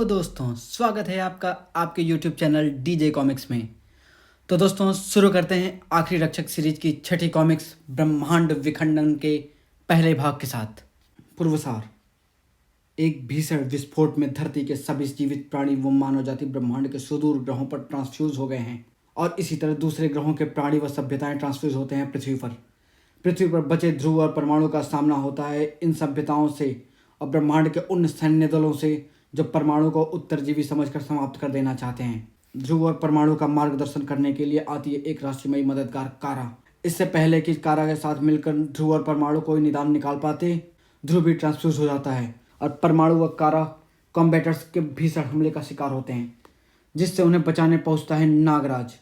Hello दोस्तों, स्वागत है आपका आपके YouTube चैनल डीजे कॉमिक्स में। तो दोस्तों शुरू करते हैं आखिरी रक्षक सीरीज की छठी कॉमिक्स ब्रह्मांड विखंडन के पहले भाग के साथ। पूर्वसार। एक भीषण विस्फोट में धरती के सभी जीवित प्राणी व मानव जाति ब्रह्मांड के सुदूर ग्रहों पर ट्रांसफ्यूज हो गए हैं और इसी तरह दूसरे ग्रहों के प्राणी व सभ्यताएं ट्रांसफ्यूज होते हैं पृथ्वी पर। पृथ्वी पर बचे ध्रुव और परमाणु का सामना होता है इन सभ्यताओं से और ब्रह्मांड के उन सैन्य दलों से जो परमाणु को उत्तरजीवी समझकर समाप्त कर देना चाहते हैं। ध्रुव और परमाणु का मार्गदर्शन करने के लिए आती है एक रहस्यमयी मददगार कारा। इससे पहले कि कारा के साथ मिलकर ध्रुव और परमाणु कोई निदान निकाल पाते, ध्रुव भी ट्रांसफ्यूज हो जाता है और परमाणु व कारा कॉम्बैटर्स के भीषण हमले का शिकार होते हैं, जिससे उन्हें बचाने पहुंचता है नागराज।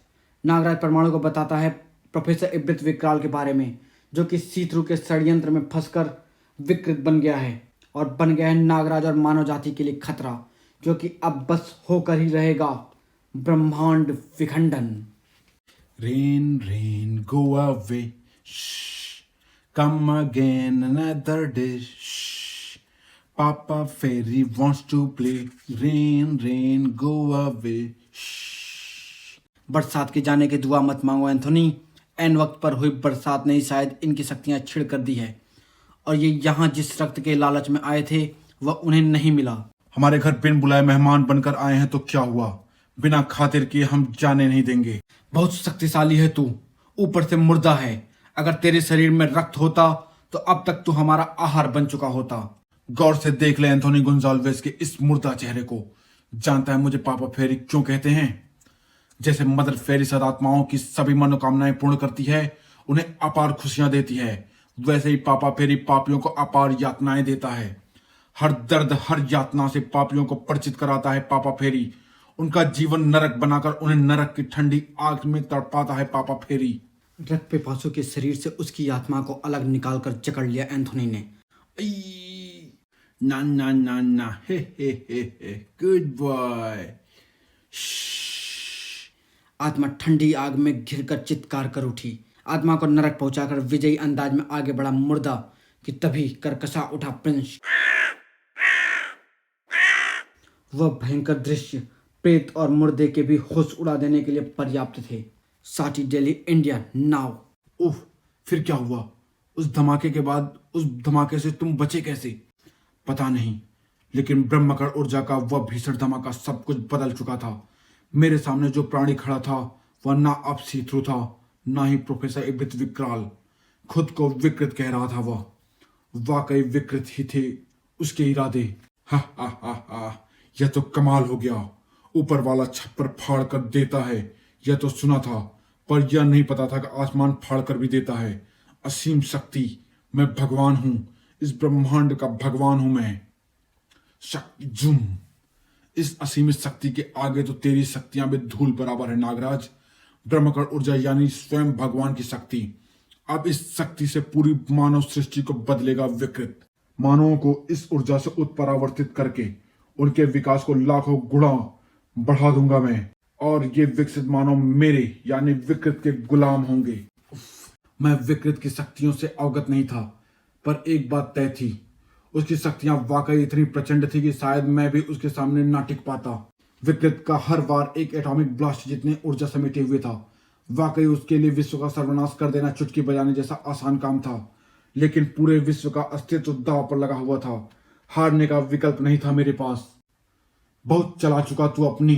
नागराज परमाणु को बताता है प्रोफेसर इब्रित विकराल के बारे में, जो कि सीथ्रू के षड्यंत्र में फंसकर विकृत बन गया है और बन गया है नागराज और मानव जाति के लिए खतरा, जो कि अब बस होकर ही रहेगा ब्रह्मांड विखंडन। Rain, go away. Shh. Come again another day. Shh. Papa Fairy wants to play. Rain, go away. Shh. बरसात के जाने की दुआ मत मांगो एंथोनी। एन वक्त पर हुई बरसात ने शायद इनकी शक्तियां छिड़ कर दी है और ये यहाँ जिस रक्त के लालच में आए थे वह उन्हें नहीं मिला। हमारे घर बिन बुलाए मेहमान बनकर आए हैं तो क्या हुआ? बिना खातिर किए हम जाने नहीं देंगे। बहुत शक्तिशाली है तू, ऊपर से मुर्दा है। अगर तेरे शरीर में रक्त होता तो अब तक तू हमारा आहार बन चुका होता। गौर से देख ले एंथोनी गोंजाल्वेस के इस मुर्दा चेहरे को। जानता है मुझे पापा फेरी क्यों कहते हैं? जैसे मदर फेरी सदात्माओं की सभी मनोकामनाएं पूर्ण करती है, उन्हें अपार खुशियां देती है, वैसे ही पापा फेरी पापियों को अपार यातनाएं देता है। हर दर्द हर यातना से पापियों को परिचित कराता है पापा फेरी। उनका जीवन नरक बनाकर उन्हें नरक की ठंडी आग में तड़पाता है पापा फेरी। रक्त पिपासु के शरीर से उसकी आत्मा को अलग निकालकर जकड़ लिया एंथोनी ने। ना हे गुड बॉय। आत्मा ठंडी आग में घिरकर चित्कार कर उठी। आत्मा को नरक पहुंचाकर विजयी अंदाज में आगे बढ़ा मुर्दा कि तभी करकसा उठा प्रिंस। वह भयंकर दृश्य प्रेत और मुर्दे के भी होश उड़ा देने के लिए पर्याप्त थे। साटी दिल्ली इंडिया नाउ। उफ, फिर क्या हुआ? उस धमाके के बाद उस धमाके से तुम बचे कैसे? पता नहीं, लेकिन ब्रह्मकण ऊर्जा का वह भीषण धमाका सब कुछ बदल चुका था। मेरे सामने जो प्राणी खड़ा था वह ना अब सीथ्रू था, ना ही प्रोफेसर इब्रित विकराल। खुद को विकृत कह रहा था। वह वाकई विकृत ही थे उसके इरादे। हा, यह तो कमाल हो गया। ऊपर वाला छप्पर फाड़ कर देता है, यह तो सुना था, पर यह नहीं पता था कि आसमान फाड़ कर भी देता है। असीम शक्ति, मैं भगवान हूं, इस ब्रह्मांड का भगवान हूं मैं। शक्ति जुम। इस असीमित शक्ति के आगे तो तेरी शक्तियां भी धूल बराबर है नागराज। ब्रह्मकण ऊर्जा यानी स्वयं भगवान की शक्ति। अब इस शक्ति से पूरी मानव सृष्टि को बदलेगा विकृत। मानवों को इस ऊर्जा से उत्परावर्तित करके उनके विकास को लाखों गुणा बढ़ा दूंगा मैं, और ये विकसित मानव मेरे यानी विकृत के गुलाम होंगे। मैं विकृत की शक्तियों से अवगत नहीं था, पर एक बात तय थी, उसकी शक्तियां वाकई इतनी प्रचंड थी कि शायद मैं भी उसके सामने ना टिक पाता। विकृत का हर वार एक एटॉमिक ब्लास्ट जितनी ऊर्जा समेटे हुए था। वाकई उसके लिए विश्व का सर्वनाश कर देना चुटकी बजाने जैसा आसान काम था, लेकिन पूरे विश्व का अस्तित्व दांव पर लगा हुआ था। हारने का विकल्प नहीं था मेरे पास। बहुत चला चुका तू अपनी,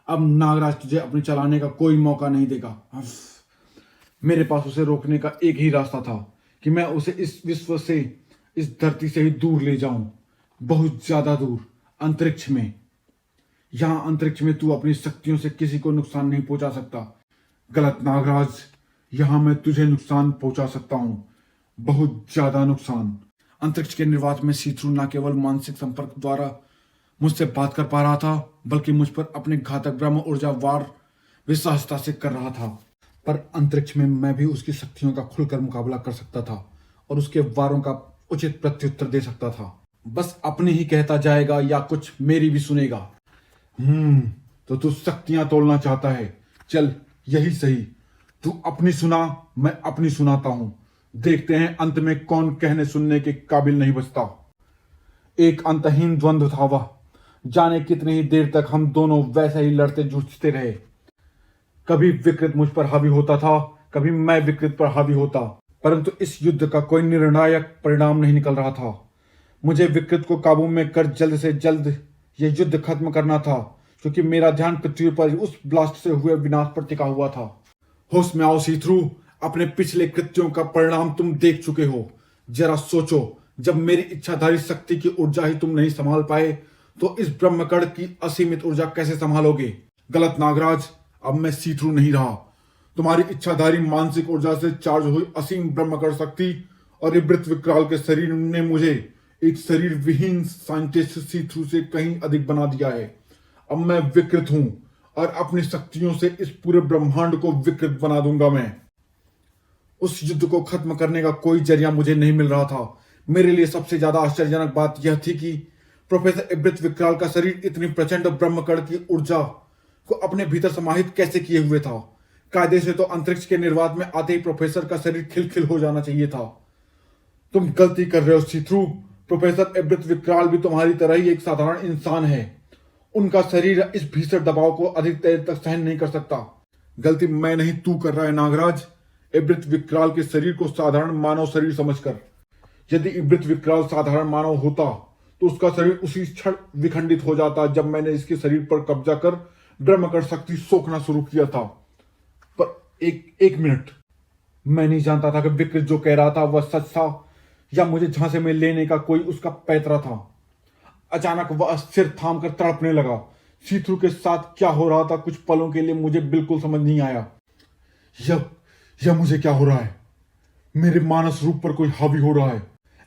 अब नागराज तुझे अपनी चलाने का कोई मौका नहीं देगा। मेरे पास उसे रोकने का एक ही रास्ता था कि मैं उसे इस विश्व से, इस धरती से ही दूर ले जाऊं, बहुत ज्यादा दूर, अंतरिक्ष में। यहां अंतरिक्ष में तू अपनी शक्तियों से किसी को नुकसान नहीं पहुंचा सकता। गलत नागराज, यहां मैं तुझे नुकसान पहुंचा सकता हूं, बहुत ज्यादा नुकसान। अंतरिक्ष के निर्वात में सीथ्रू न केवल मानसिक संपर्क द्वारा मुझसे बात कर पा रहा था, बल्कि मुझ पर अपने घातक ब्रह्म ऊर्जा वार विश्वासता से कर रहा था। पर अंतरिक्ष में मैं भी उसकी शक्तियों का खुलकर मुकाबला कर सकता था और उसके वारों का उचित प्रत्युत्तर दे सकता था। बस अपनी ही कहता जाएगा या कुछ मेरी भी सुनेगा। तो तू शक्तियां तोड़ना चाहता है? चल यही सही, तू अपनी सुना, मैं अपनी सुनाता हूं। देखते हैं अंत में कौन कहने सुनने के काबिल नहीं बचता। एक अंतहीन द्वंद्व था वह, जाने कितनी ही देर तक हम दोनों वैसे ही लड़ते जूझते रहे। कभी विकृत मुझ पर हावी होता था, कभी मैं विकृत पर हावी होता, परंतु इस युद्ध का कोई निर्णायक परिणाम नहीं निकल रहा था। मुझे विकृत को काबू में कर जल्द से जल्द यह युद्ध खत्म करना था, क्योंकि मेरा ध्यान पृथ्वी पर उस ब्लास्ट से हुए विनाश पर टिका हुआ था। होश में आओ सी थ्रू, अपने पिछले कृत्यों का परिणाम तुम देख चुके हो। जरा सोचो, जब मेरी इच्छाधारी शक्ति की ऊर्जा ही तुम नहीं संभाल पाए, तो इस ब्रह्मकड़ की असीमित ऊर्जा कैसे संभालोगे? गलत नागराज, अब मैं सी थ्रू नहीं रहा। तुम्हारी इच्छाधारी मानसिक ऊर्जा से चार्ज हुई असीम ब्रह्मकड़ शक्ति और इब्रित विकराल के शरीर ने मुझे एक शरीर विहीन साइंटिस्ट सी थ्रू से कहीं अधिक बना दिया है। अब मैं विकृत हूं और अपनी शक्तियों से इस पूरे ब्रह्मांड को विकृत बना दूंगा मैं। उस युद्ध को खत्म करने का कोई जरिया मुझे नहीं मिल रहा था। मेरे लिए सबसे ज्यादा आश्चर्यजनक बात यह थी कि प्रोफेसर इब्रित विकराल का शरीर इतनी प्रचंड ब्रह्मकड़ की ऊर्जा को अपने भीतर समाहित कैसे किए हुए था। कायदे से तो अंतरिक्ष के निर्वात में आते ही प्रोफेसर का शरीर खिलखिल हो जाना चाहिए था। तुम गलती कर रहे हो सी थ्रू। प्रोफेसर इब्रित विकराल भी तुम्हारी तरह ही एक साधारण इंसान है। उनका शरीर इस भीषण दबाव को अधिक देर तक सहन नहीं कर सकता। गलती मैं नहीं, तू कर रहा है नागराज, इब्रित विकराल के शरीर को साधारण मानव शरीर समझकर। यदि इब्रित विकराल साधारण मानव होता तो उसका शरीर उसी क्षण विखंडित हो जाता जब मैंने इसके शरीर पर कब्जा कर ब्रह्मकड़ शक्ति सोखना शुरू किया था। पर एक मिनट, मैं नहीं जानता था कि विकृत जो कह रहा था वह सच था या मुझे झांसे में लेने का कोई उसका पैतरा था। अचानक वह सिर थाम कर तड़पने लगा। सी थ्रू के साथ क्या हो रहा था कुछ पलों के लिए मुझे बिल्कुल समझ नहीं आया। यह मुझे क्या हो रहा है? मेरे मानस रूप पर कोई हावी हो रहा है।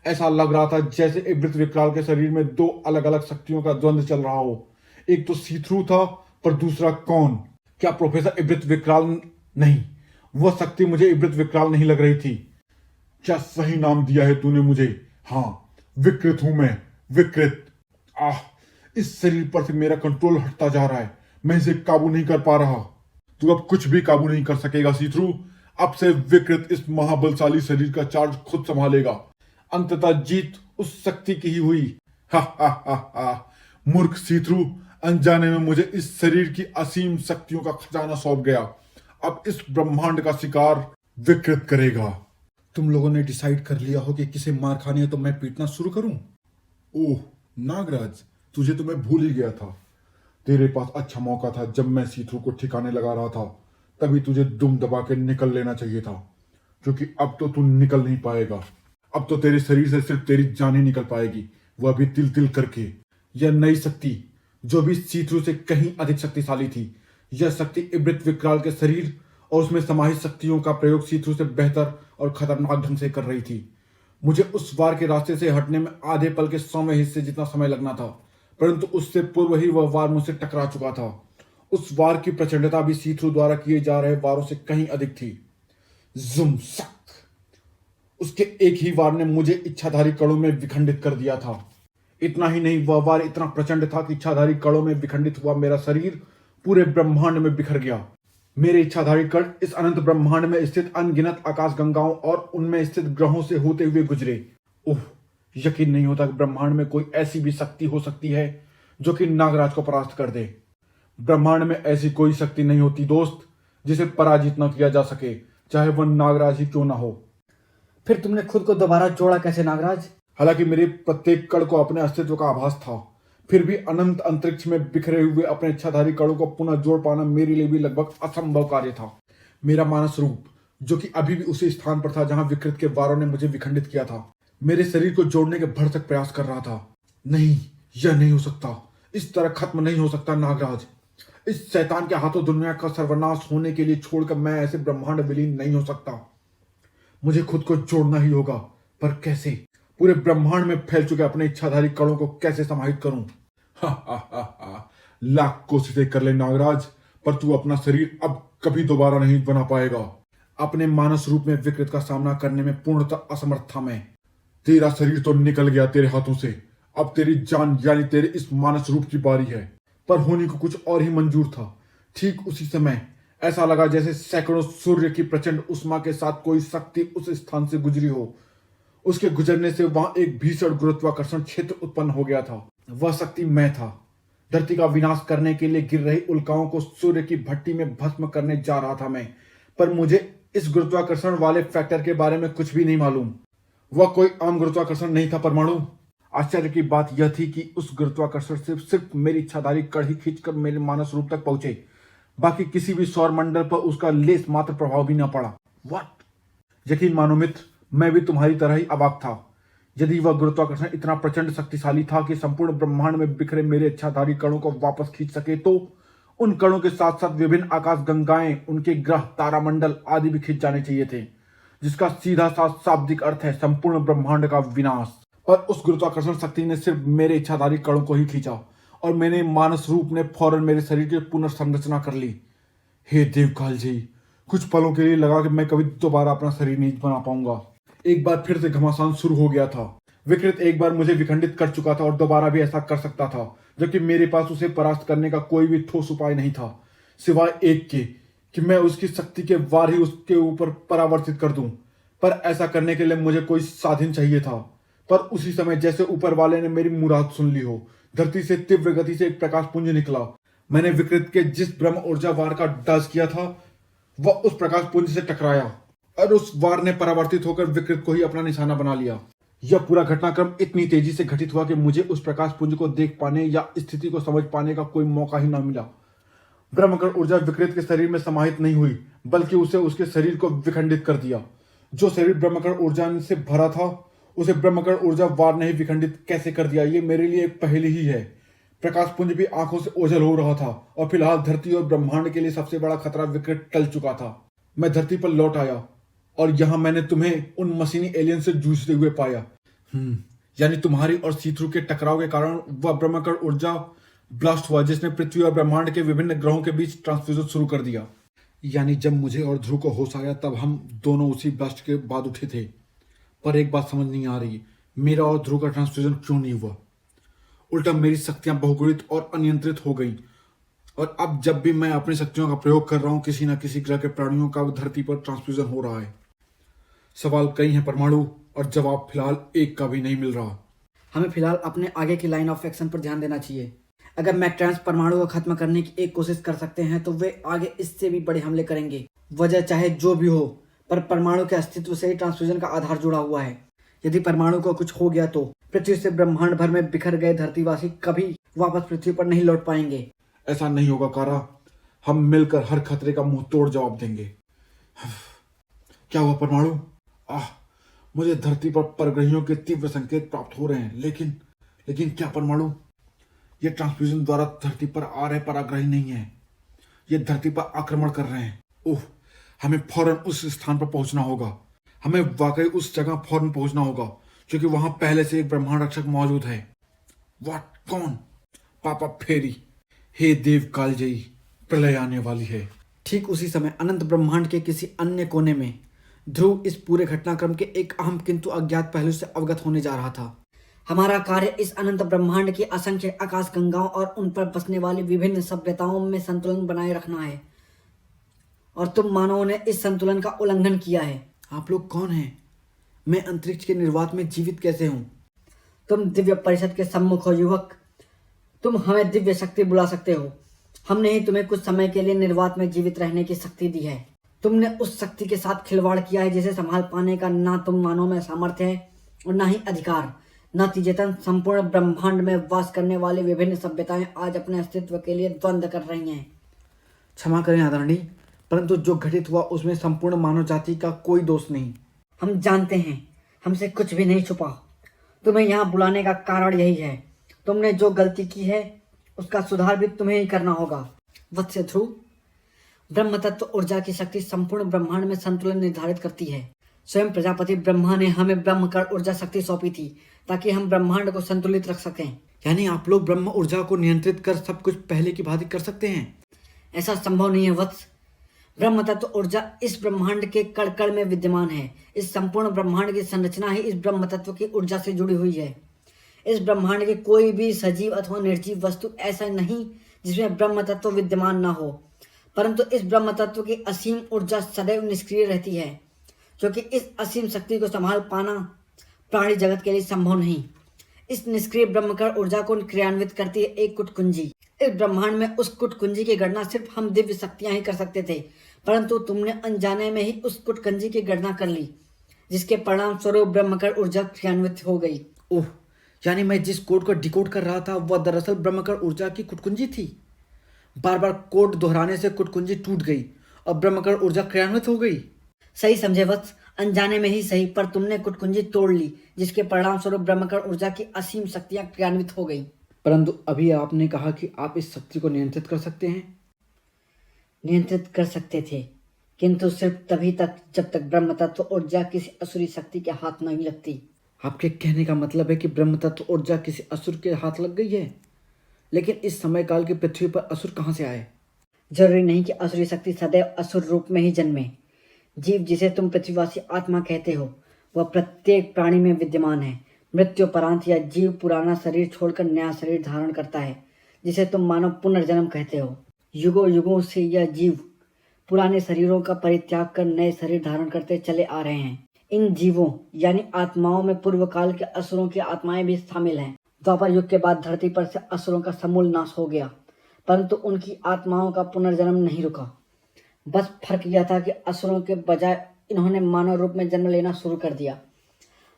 ऐसा लग रहा था जैसे इब्रित विकराल के शरीर में दो अलग अलग शक्तियों का द्वंद्व चल रहा हो। एक तो सी थ्रू था, पर दूसरा कौन? क्या प्रोफेसर इब्रित विकराल? नहीं, वह शक्ति मुझे इब्रित विकराल नहीं लग रही थी। क्या सही नाम दिया है तूने मुझे? हाँ, विकृत हूं मैं, विकृत। इस शरीर पर से मेरा कंट्रोल हटता जा रहा है। मैं इसे काबू नहीं कर पा रहा। तू अब कुछ भी काबू नहीं कर सकेगा सी थ्रू। अब से विकृत इस महाबलशाली शरीर का चार्ज खुद संभालेगा। अंततः जीत उस शक्ति की ही हुई। हा हा हा हा। मूर्ख सी थ्रू, अनजाने में मुझे इस शरीर की असीम शक्तियों का खजाना सौंप गया। अब इस ब्रह्मांड का शिकार विकृत करेगा। तुम लोगों ने डिसाइड कर लिया हो कि किसे मार खानी है तो मैं पीटना शुरू करूं? ओह नागराज, तुझे तो मैं भूल ही गया था। तेरे पास अच्छा मौका था। जब मैं सी थ्रू को ठिकाने लगा रहा था तभी तुझे दुम दबा के निकल लेना चाहिए था, क्योंकि अब तो तू निकल नहीं पाएगा। अब तो तेरे शरीर से सिर्फ तेरी जान ही निकल पाएगी, वह भी तिल तिल करके। यह नई शक्ति जो भी सी थ्रू से कहीं अधिक शक्तिशाली थी, यह शक्ति इब्रित विकराल के शरीर और उसमें समाहित शक्तियों का प्रयोग सी थ्रू से बेहतर और खतरनाक ढंग से कर रही थी। मुझे उस वार के रास्ते से हटने में आधे पल के 100वें हिस्से जितना समय लगना था, परंतु उससे पूर्व ही वह वार मुझसे टकरा चुका था। उस वार की प्रचंडता भी सी थ्रू द्वारा किए जा रहे वारों से कहीं अधिक थी। जुम सक। उसके एक ही वार ने मुझे इच्छाधारी कणों में विखंडित कर दिया था। इतना ही नहीं, वह वार इतना प्रचंड था कि इच्छाधारी कणों में विखंडित हुआ मेरा शरीर पूरे ब्रह्मांड में बिखर गया। मेरे इच्छाधारी कण इस अनंत ब्रह्मांड में स्थित अनगिनत आकाश गंगाओं और उनमें स्थित ग्रहों से होते हुए गुजरे। ओह, यकीन नहीं होता कि ब्रह्मांड में कोई ऐसी भी शक्ति हो सकती है जो कि नागराज को परास्त कर दे। ब्रह्मांड में ऐसी कोई शक्ति नहीं होती दोस्त जिसे पराजित न किया जा सके, चाहे वह नागराज ही क्यों ना हो। फिर तुमने खुद को दोबारा जोड़ा कैसे नागराज? हालांकि मेरे प्रत्येक कण को अपने अस्तित्व का आभास था, फिर भी अनंत अंतरिक्ष में बिखरे हुए अपने इच्छाधारी कणों को पुनः जोड़ पाना मेरे लिए भी लगभग असंभव कार्य था। मेरा मानस रूप, जो कि अभी भी उसी स्थान पर था जहां विकृत के वारों ने मुझे विखंडित किया था, मेरे शरीर को जोड़ने के भरसक प्रयास कर रहा था। नहीं, यह नहीं हो सकता। इस तरह खत्म नहीं हो सकता नागराज। इस शैतान के हाथों दुनिया का सर्वनाश होने के लिए छोड़कर मैं ऐसे ब्रह्मांड विलीन नहीं हो सकता। मुझे खुद को जोड़ना ही होगा, पर कैसे? पूरे ब्रह्मांड में फैल चुके अपने इच्छाधारी कणों को कैसे समाहित करूं? लाख कोशिशें कर ले नागराज, पर तू अपना शरीर अब कभी दोबारा नहीं बना पाएगा। अपने मानस रूप में विकृत का सामना करने में पूर्णतः असमर्थ था मैं। तेरा शरीर तो निकल गया तेरे हाथों से। अब तेरी जान यानी तेरे इस मानस रूप की बारी है। पर होने को कुछ और ही मंजूर था। ठीक उसी समय ऐसा लगा जैसे सैकड़ों सूर्य की प्रचंड उष्मा के साथ कोई शक्ति उस स्थान से गुजरी हो। उसके गुजरने से वहां एक भीषण गुरुत्वाकर्षण क्षेत्र उत्पन्न हो गया था। वह शक्ति मैं था। धरती का विनाश करने के लिए गिर रही उल्काओं को सूर्य की भट्टी में भस्म करने जा रहा था मैं, पर मुझे इस गुरुत्वाकर्षण वाले फैक्टर के बारे में कुछ भी नहीं मालूम। वह कोई आम गुरुत्वाकर्षण नहीं था परमाणु। आश्चर्य की बात यह थी कि उस गुरुत्वाकर्षण से सिर्फ मेरी इच्छाधारी कण ही खींचकर मेरे मानस रूप तक पहुंचे, बाकी किसी भी सौर मंडल पर उसका लेस मात्र प्रभाव भी न पड़ा। व्हाट? यकीन मानो मित्र, मैं भी तुम्हारी तरह ही अवाक था। यदि वह गुरुत्वाकर्षण इतना प्रचंड शक्तिशाली था कि संपूर्ण ब्रह्मांड में बिखरे मेरे इच्छाधारी कणों को वापस खींच सके, तो उन कणों के साथ साथ विभिन्न आकाश गंगाएं, उनके ग्रह, तारामंडल आदि भी खींच जाने चाहिए थे, जिसका सीधा सा शाब्दिक अर्थ है संपूर्ण ब्रह्मांड का विनाश। पर उस गुरुत्वाकर्षण शक्ति ने सिर्फ मेरे इच्छाधारी कणों को ही खींचा और मैंने मानस रूप ने फौरन मेरे शरीर की पुनर्संरचना कर ली। हे देवकाल जी, कुछ पलों के लिए लगा कि मैं कभी दोबारा अपना शरीर नहीं बना पाऊंगा। एक बार फिर से घमासान शुरू हो गया था। विकृत एक बार मुझे विखंडित कर चुका था और दोबारा भी ऐसा कर सकता था, जबकि मेरे पास उसे परास्त करने का कोई भी ठोस उपाय नहीं था, सिवाय एक के कि मैं उसकी शक्ति के वार ही उसके ऊपर परावर्तित कर दूं। पर ऐसा करने के लिए मुझे कोई साधन चाहिए था। पर उसी समय जैसे ऊपर वाले ने मेरी मुराद सुन ली हो, धरती से तीव्र गति से एक प्रकाश पुंज निकला। मैंने विकृत के जिस ब्रह्म ऊर्जा वार का डाज किया था, वह उस प्रकाश पुंज से टकराया और उस वार ने परावर्तित होकर विकृत को ही अपना निशाना बना लिया। यह पूरा घटनाक्रम इतनी तेजी से घटित हुआ कि मुझे उस प्रकाश पुंज को देख पाने या स्थिति को समझ पाने का कोई मौका ही न मिला। ब्रह्मकण ऊर्जा विकृत के शरीर में समाहित नहीं हुई, बल्कि उसे उसके शरीर को विखंडित कर दिया। जो शरीर ब्रह्मकण ऊर्जा से भरा था, उसे ब्रह्मकण ऊर्जा वार ने ही विखंडित कैसे कर दिया, ये मेरे लिए एक पहेली ही है। प्रकाश पुंज भी आंखों से ओझल हो रहा था और फिलहाल धरती और ब्रह्मांड के लिए सबसे बड़ा खतरा विकृत टल चुका था। मैं धरती पर लौट आया और यहां मैंने तुम्हें उन मशीनी एलियन से जूझते हुए पाया। यानी तुम्हारी और सीथ्रू के टकराव के कारण वह ब्रह्मकण ऊर्जा ब्लास्ट हुआ, जिसने पृथ्वी और ब्रह्मांड के विभिन्न ग्रहों के बीच ट्रांसफ्यूजन शुरू कर दिया। यानी जब मुझे और ध्रुव को होश आया, तब हम दोनों उसी ब्लास्ट के बाद उठे थे। पर एक बात समझ नहीं आ रही, मेरा और ध्रुव का ट्रांसफ्यूजन क्यों नहीं हुआ? उल्टा मेरी शक्तियां बहुगुणित और अनियंत्रित हो गई, और अब जब भी मैं अपनी शक्तियों का प्रयोग कर रहा हूं, किसी न किसी ग्रह के प्राणियों का धरती पर ट्रांसफ्यूजन हो रहा है। सवाल कई हैं परमाणु, और जवाब फिलहाल एक का भी नहीं मिल रहा। हमें फिलहाल अपने आगे की लाइन ऑफ एक्शन पर ध्यान देना चाहिए। अगर मैकट्रांस परमाणु को खत्म करने की एक कोशिश कर सकते हैं, तो वे आगे इससे भी बड़े हमले करेंगे। वजह चाहे जो भी हो, पर परमाणु के अस्तित्व से ही ट्रांसफ्यूजन का आधार जुड़ा हुआ है। यदि परमाणु को कुछ हो गया, तो पृथ्वी से ब्रह्मांड भर में बिखर गए धरतीवासी कभी वापस पृथ्वी पर नहीं लौट पाएंगे। ऐसा नहीं होगा कारा, हम मिलकर हर खतरे का मुंह तोड़ जवाब देंगे। क्या हुआ परमाणु? मुझे धरती पर परग्रहियों के तीव्र संकेत प्राप्त हो रहे हैं, लेकिन क्या परमाणु? ये ट्रांसफ्यूजन द्वारा धरती पर आ रहे पराग्रही नहीं है, ये धरती पर आक्रमण कर रहे हैं। ओह, हमें फौरन उस स्थान पर पहुंचना होगा। हमें वाकई उस जगह फौरन पहुंचना होगा, क्योंकि वहां पहले से एक ब्रह्मांड रक्षक मौजूद है। व्हाट? कौन? पापा फेरी। हे देव कालजयी, प्रलय आने वाली है। ठीक उसी समय अनंत ब्रह्मांड के किसी अन्य कोने में ध्रुव इस पूरे घटनाक्रम के एक अहम किंतु अज्ञात पहलू से अवगत होने जा रहा था। हमारा कार्य इस अनंत ब्रह्मांड की असंख्य आकाश गंगाओं और उन पर बसने वाली विभिन्न सभ्यताओं में संतुलन बनाए रखना है, और तुम मानवों ने इस संतुलन का उल्लंघन किया है। आप लोग कौन हैं? मैं अंतरिक्ष के निर्वात में जीवित कैसे हूँ? तुम दिव्य परिषद के सम्मुख हो युवक। तुम हमें दिव्य शक्ति बुला सकते हो। हमने ही तुम्हें कुछ समय के लिए निर्वात में जीवित रहने की शक्ति दी है। तुमने उस शक्ति के साथ खिलवाड़ किया है जिसे संभाल पाने का ना तुम मानव में सामर्थ्य है और ना ही अधिकार। नतीजतन संपूर्ण ब्रह्मांड में वास करने वाली विभिन्न सभ्यताएं आज अपने अस्तित्व के लिए द्वंद्व कर रही हैं। क्षमा करें आदरणीय, परंतु जो घटित हुआ उसमें संपूर्ण मानव जाति का कोई दोष नहीं। हम जानते हैं, हमसे कुछ भी नहीं छुपा। तुम्हें यहाँ बुलाने का कारण यही है। तुमने जो गलती की है उसका सुधार भी तुम्हें ही करना होगा। वत्स्य ध्रुव, ब्रह्म तत्व ऊर्जा की शक्ति संपूर्ण ब्रह्मांड में संतुलन निर्धारित करती है। स्वयं प्रजापति ब्रह्मा ने हमें ब्रह्मकण ऊर्जा शक्ति सौंपी थी ताकि हम ब्रह्मांड को संतुलित रख सकें। यानी आप लोग ब्रह्म ऊर्जा को नियंत्रित कर सब कुछ पहले की भांति कर सकते हैं? ऐसा संभव नहीं है वत्स। ब्रह्म तत्व ऊर्जा इस ब्रह्मांड के कण कण में विद्यमान है। इस संपूर्ण ब्रह्मांड की संरचना ही इस ब्रह्म तत्व की ऊर्जा से जुड़ी हुई है। इस ब्रह्मांड की कोई भी सजीव अथवा निर्जीव वस्तु ऐसा नहीं जिसमें ब्रह्म तत्व विद्यमान न हो, परंतु इस ब्रह्म तत्व की असीम ऊर्जा सदैव निष्क्रिय रहती है, क्योंकि इस असीम शक्ति को संभाल पाना प्राणी जगत के लिए संभव नहीं। इस निष्क्रिय ब्रह्मकण ऊर्जा को क्रियान्वित करती है एक कुटकुंजी। इस ब्रह्मांड में उस कुटकुंजी की गणना सिर्फ हम दिव्य शक्तियां ही कर सकते थे, परंतु तुमने अनजाने में ही उस कुटकुंजी की गणना कर ली, जिसके परिणाम स्वरूप ब्रह्मकर्ण ऊर्जा क्रियान्वित हो गई। ओह, यानी मैं जिस कोड को डिकोड कर रहा था वह दरअसल ब्रह्मकर्ण ऊर्जा की कुटकुंजी थी। बार बार कोड दोहराने से कुटकुंजी टूट गई और ब्रह्मकर्ण ऊर्जा क्रियान्वित हो गई। सही समझे वत्स, अनजाने में ही सही, पर तुमने कुटकुंजी तोड़ ली, जिसके परिणाम स्वरूप ब्रह्मकर्ण ऊर्जा की असीम शक्तियां क्रियान्वित हो गई। परंतु अभी आपने कहा कि आप इस शक्ति को नियंत्रित कर सकते हैं। नियंत्रित कर सकते थे, किंतु सिर्फ तभी तक जब तक ब्रह्म तत्व ऊर्जा किसी असुरी शक्ति के हाथ नहीं लगती। आपके कहने का मतलब है कि ब्रह्म तत्व ऊर्जा किसी असुर के हाथ लग गई है। लेकिन इस समय काल की पृथ्वी पर असुर कहाँ से आए? जरूरी नहीं कि असुरी शक्ति सदैव असुर रूप में ही जन्मे। जीव जिसे तुम पृथ्वीवासी आत्मा कहते हो, वह प्रत्येक प्राणी में विद्यमान है। मृत्युपरांत यह जीव पुराना शरीर छोड़कर नया शरीर धारण करता है, जिसे तुम मानव पुनर्जन्म कहते हो। युगों युगों से यह जीव पुराने शरीरों का परित्याग कर नए शरीर धारण करते चले आ रहे हैं। इन जीवों यानी आत्माओं में पूर्व काल के असुरों की आत्माएं भी शामिल हैं। द्वापर युग के बाद धरती पर से असुरों का समूल नाश हो गया, परंतु उनकी आत्माओं का पुनर्जन्म नहीं रुका। बस फर्क यह था कि असुरों के बजाय इन्होंने मानव रूप में जन्म लेना शुरू कर दिया।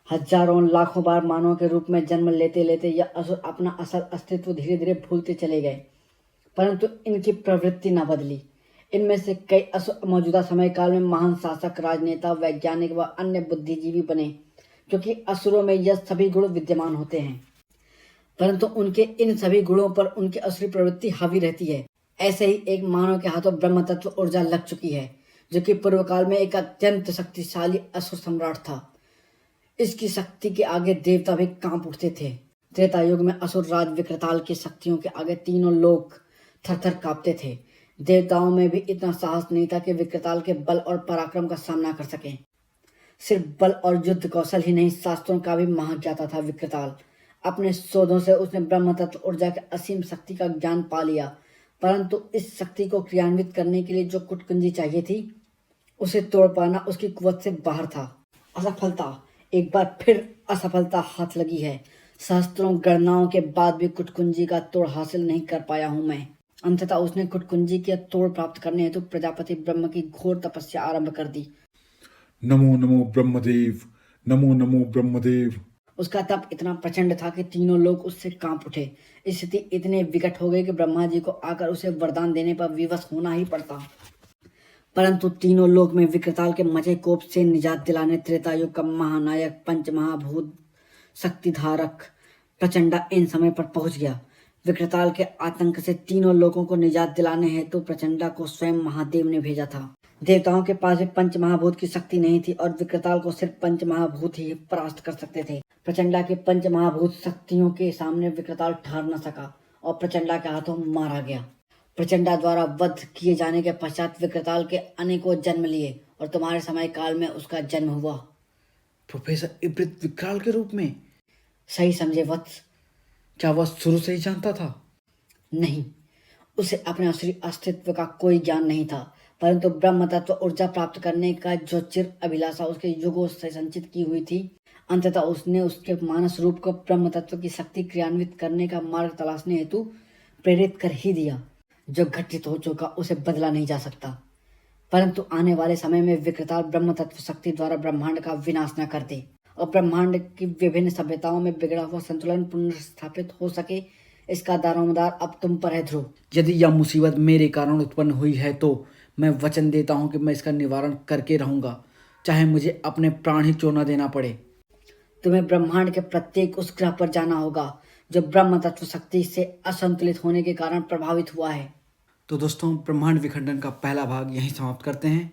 हजारों लाखों बार मानव के रूप में जन्म लेते लेते यह असुर अपना असल अस्तित्व धीरे धीरे भूलते चले गए, परंतु इनकी प्रवृत्ति न बदली। इनमें से कई असुर मौजूदा समय काल में महान शासक, राजनेता, वैज्ञानिक व अन्य बुद्धिजीवी बने, क्योंकि असुरों में यह सभी गुण विद्यमान होते हैं, परंतु उनके इन सभी गुणों पर उनकी असली प्रवृत्ति हावी रहती है। ऐसे ही एक मानव के हाथों ब्रह्म तत्व ऊर्जा लग चुकी है, जो कि पूर्व काल में एक अत्यंत शक्तिशाली असुर सम्राट था। इसकी शक्ति के आगे देवता भी कांप उठते थे। त्रेता युग में असुर राज विकराल की शक्तियों के आगे तीनों लोग थरथर कांपते थे। देवताओं में भी इतना साहस नहीं था कि विकराल के बल और पराक्रम का सामना कर सकें। सिर्फ बल और युद्ध कौशल ही नहीं, शास्त्रों का भी महाज्ञाता था विकराल। अपने शोधों से उसने ब्रह्म तत्व ऊर्जा के असीम शक्ति का ज्ञान पा लिया, परंतु इस शक्ति को क्रियान्वित करने के लिए जो कुटकुंजी चाहिए थी, उसे तोड़ पाना उसकी कुवत से बाहर था। असफलता, एक बार फिर असफलता हाथ लगी है। सहस्त्रों गणनाओं के बाद भी कुटकुंजी का तोड़ हासिल नहीं कर पाया हूं मैं। अंततः उसने कुटकुंजी के तोड़ प्राप्त करने हेतु प्रजापति ब्रह्म की घोर तपस्या आरंभ कर दी। नमो नमो ब्रह्मदेव, नमो नमो ब्रह्मदेव। उसका तप इतना प्रचंड था कि तीनों लोग उससे कांप उठे। स्थिति इतने विकट हो गई कि ब्रह्मा जी को आकर उसे वरदान देने पर विवश होना ही पड़ता। परंतु तीनों लोक में विकराल के मचे कोप से निजात दिलाने त्रेता युग का महानायक, पंचमहाभूत शक्तिधारक प्रचंडा इन समय पर पहुंच गया। विकराल के आतंक से तीनों लोगों को निजात दिलाने हेतु प्रचंडा को स्वयं महादेव ने भेजा था। देवताओं के पास भी पंचमहाभूत की शक्ति नहीं थी और विकराल को सिर्फ पंचमहाभूत ही परास्त कर सकते थे। प्रचंडा के पंचमहाभूत शक्तियों के सामने विकराल ठहर न सका और प्रचंडा के हाथों मारा गया। प्रचंडा द्वारा वध किए जाने के पश्चात विकराल के अनेकों जन्म लिए और तुम्हारे समय काल में उसका जन्म हुआ। प्रोफेसर इब्रित विकराल के रूप में? सही समझे वत्स। क्या वह शुरू से ही जानता था? नहीं, उसे अपने असली अस्तित्व का कोई ज्ञान नहीं था, परंतु ब्रह्म तत्व ऊर्जा प्राप्त करने का जो चिर अभिलाषा उसके युगों से संचित की हुई थी, अंततः उसने उसके मानस रूप को ब्रह्म तत्व की शक्ति क्रियान्वित करने का मार्ग तलाशने हेतु प्रेरित कर ही दिया। जो घटित हो चुका उसे बदला नहीं जा सकता, परंतु आने वाले समय में विकराल ब्रह्म तत्व शक्ति द्वारा ब्रह्मांड का विनाश न कर दे और ब्रह्मांड की विभिन्न सभ्यताओं में बिगड़ा हुआ संतुलन पुनर्स्थापित हो सके, इसका दारोमदार अब तुम पर है ध्रुव। यदि यह मुसीबत मेरे कारण उत्पन्न हुई है तो मैं वचन देता हूं कि मैं इसका निवारण करके रहूंगा, चाहे मुझे अपने प्राण ही क्यों न देना पड़े। तुम्हें ब्रह्मांड के प्रत्येक उस ग्रह पर जाना होगा जो ब्रह्म तत्व शक्ति से असंतुलित होने के कारण प्रभावित हुआ है। तो दोस्तों, ब्रह्मांड विखंडन का पहला भाग यहीं समाप्त करते हैं।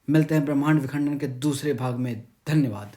मिलते हैं ब्रह्मांड विखंडन के दूसरे भाग में। धन्यवाद।